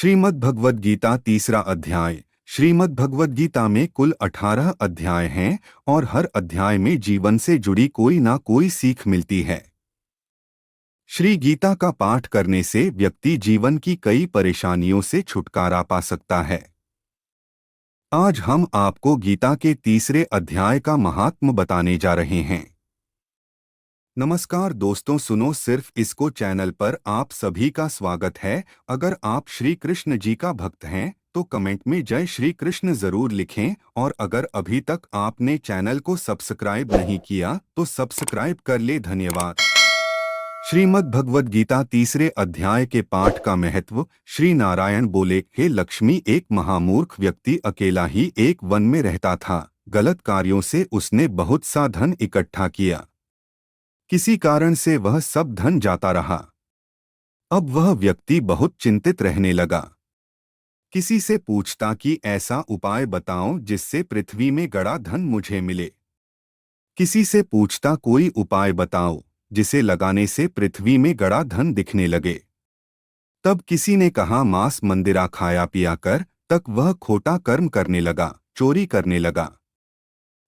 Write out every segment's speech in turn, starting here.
श्रीमद् भगवद गीता तीसरा अध्याय। श्रीमद् भगवद गीता में कुल 18 अध्याय हैं और हर अध्याय में जीवन से जुड़ी कोई ना कोई सीख मिलती है। श्री गीता का पाठ करने से व्यक्ति जीवन की कई परेशानियों से छुटकारा पा सकता है। आज हम आपको गीता के तीसरे अध्याय का महात्म्य बताने जा रहे हैं। नमस्कार दोस्तों, सुनो सिर्फ इसको चैनल पर आप सभी का स्वागत है। अगर आप श्री कृष्ण जी का भक्त हैं तो कमेंट में जय श्री कृष्ण जरूर लिखें, और अगर अभी तक आपने चैनल को सब्सक्राइब नहीं किया तो सब्सक्राइब कर ले। धन्यवाद। श्रीमद् भगवद गीता तीसरे अध्याय के पाठ का महत्व। श्री नारायण बोले, हे लक्ष्मी, एक महामूर्ख व्यक्ति अकेला ही एक वन में रहता था। गलत कार्यों से उसने बहुत सा धन इकट्ठा किया। किसी कारण से वह सब धन जाता रहा। अब वह व्यक्ति बहुत चिंतित रहने लगा। किसी से पूछता कि ऐसा उपाय बताओ जिससे पृथ्वी में गड़ा धन मुझे मिले। किसी से पूछता कोई उपाय बताओ जिसे लगाने से पृथ्वी में गड़ा धन दिखने लगे। तब किसी ने कहा, मांस मंदिरा खाया पिया कर। तक वह खोटा कर्म करने लगा, चोरी करने लगा।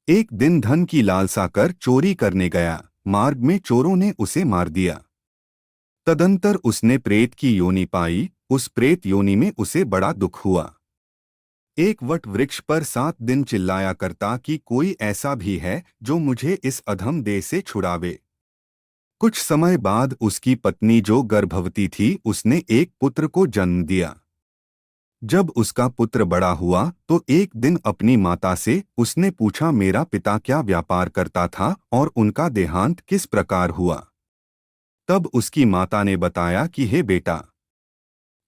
एक दिन धन की लालसा कर चोरी करने गया। मार्ग में चोरों ने उसे मार दिया। तदंतर उसने प्रेत की योनि पाई। उस प्रेत योनि में उसे बड़ा दुख हुआ। एक वट वृक्ष पर 7 दिन चिल्लाया करता कि कोई ऐसा भी है जो मुझे इस अधम देह से छुड़ावे। कुछ समय बाद उसकी पत्नी जो गर्भवती थी उसने एक पुत्र को जन्म दिया। जब उसका पुत्र बड़ा हुआ तो एक दिन अपनी माता से उसने पूछा, मेरा पिता क्या व्यापार करता था और उनका देहांत किस प्रकार हुआ। तब उसकी माता ने बताया कि हे बेटा,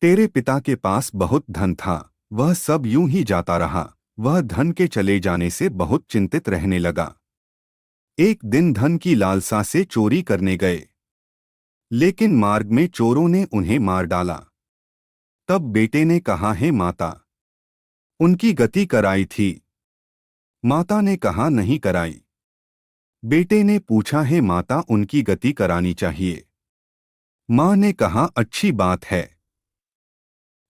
तेरे पिता के पास बहुत धन था, वह सब यूं ही जाता रहा। वह धन के चले जाने से बहुत चिंतित रहने लगा। एक दिन धन की लालसा से चोरी करने गए, लेकिन मार्ग में चोरों ने उन्हें मार डाला। तब बेटे ने कहा, हे माता, उनकी गति कराई थी। माता ने कहा, नहीं कराई। बेटे ने पूछा, हे माता, उनकी गति करानी चाहिए। मां ने कहा, अच्छी बात है।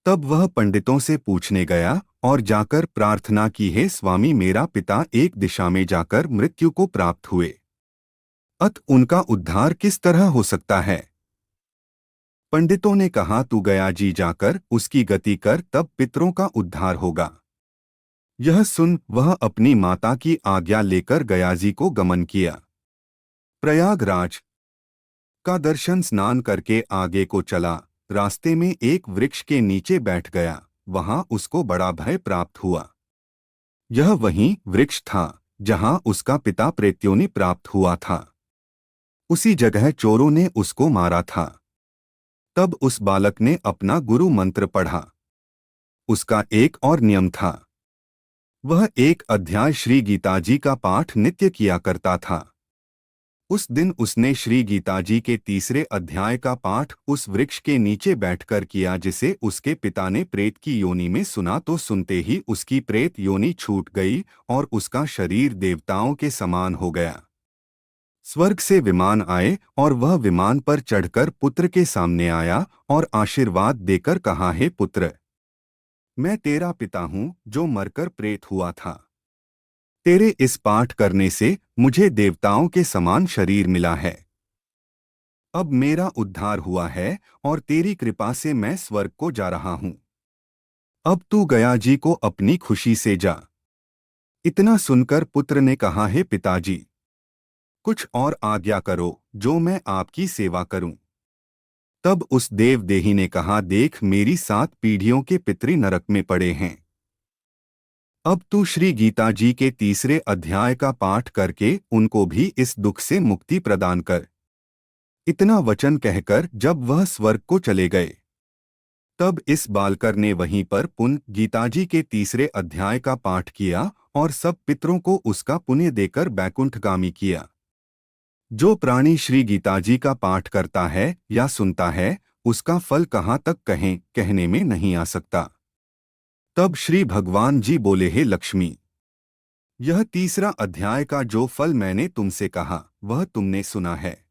तब वह पंडितों से पूछने गया और जाकर प्रार्थना की, हे स्वामी, मेरा पिता एक दिशा में जाकर मृत्यु को प्राप्त हुए, अत उनका उद्धार किस तरह हो सकता है। पंडितों ने कहा, तू गया जी जाकर उसकी गति कर, तब पितरों का उद्धार होगा। यह सुन वह अपनी माता की आज्ञा लेकर गयाजी को गमन किया। प्रयागराज का दर्शन स्नान करके आगे को चला। रास्ते में एक वृक्ष के नीचे बैठ गया। वहां उसको बड़ा भय प्राप्त हुआ। यह वही वृक्ष था जहां उसका पिता प्रेत्योनि प्राप्त हुआ था। उसी जगह चोरों ने उसको मारा था। तब उस बालक ने अपना गुरु मंत्र पढ़ा। उसका एक और नियम था, वह एक अध्याय श्री गीता जी का पाठ नित्य किया करता था। उस दिन उसने श्री गीता जी के तीसरे अध्याय का पाठ उस वृक्ष के नीचे बैठकर किया जिसे उसके पिता ने प्रेत की योनि में सुना। तो सुनते ही उसकी प्रेत योनि छूट गई और उसका शरीर देवताओं के समान हो गया। स्वर्ग से विमान आए और वह विमान पर चढ़कर पुत्र के सामने आया और आशीर्वाद देकर कहा, हे पुत्र, मैं तेरा पिता हूं जो मरकर प्रेत हुआ था। तेरे इस पाठ करने से मुझे देवताओं के समान शरीर मिला है। अब मेरा उद्धार हुआ है और तेरी कृपा से मैं स्वर्ग को जा रहा हूं। अब तू गया जी को अपनी खुशी से जा। इतना सुनकर पुत्र ने कहा, हे पिताजी, कुछ और आज्ञा करो जो मैं आपकी सेवा करूं। तब उस देवदेही ने कहा, देख, मेरी 7 पीढ़ियों के पितृ नरक में पड़े हैं। अब तू श्री गीता जी के तीसरे अध्याय का पाठ करके उनको भी इस दुख से मुक्ति प्रदान कर। इतना वचन कहकर जब वह स्वर्ग को चले गए, तब इस बालकर ने वहीं पर पुनः गीताजी के तीसरे अध्याय का पाठ किया और सब पितरों को उसका पुण्य देकर बैकुंठगामी किया। जो प्राणी श्री गीताजी का पाठ करता है या सुनता है, उसका फल कहाँ तक कहने में नहीं आ सकता। तब श्री भगवान जी बोले, हे लक्ष्मी, यह तीसरा अध्याय का जो फल मैंने तुमसे कहा वह तुमने सुना है।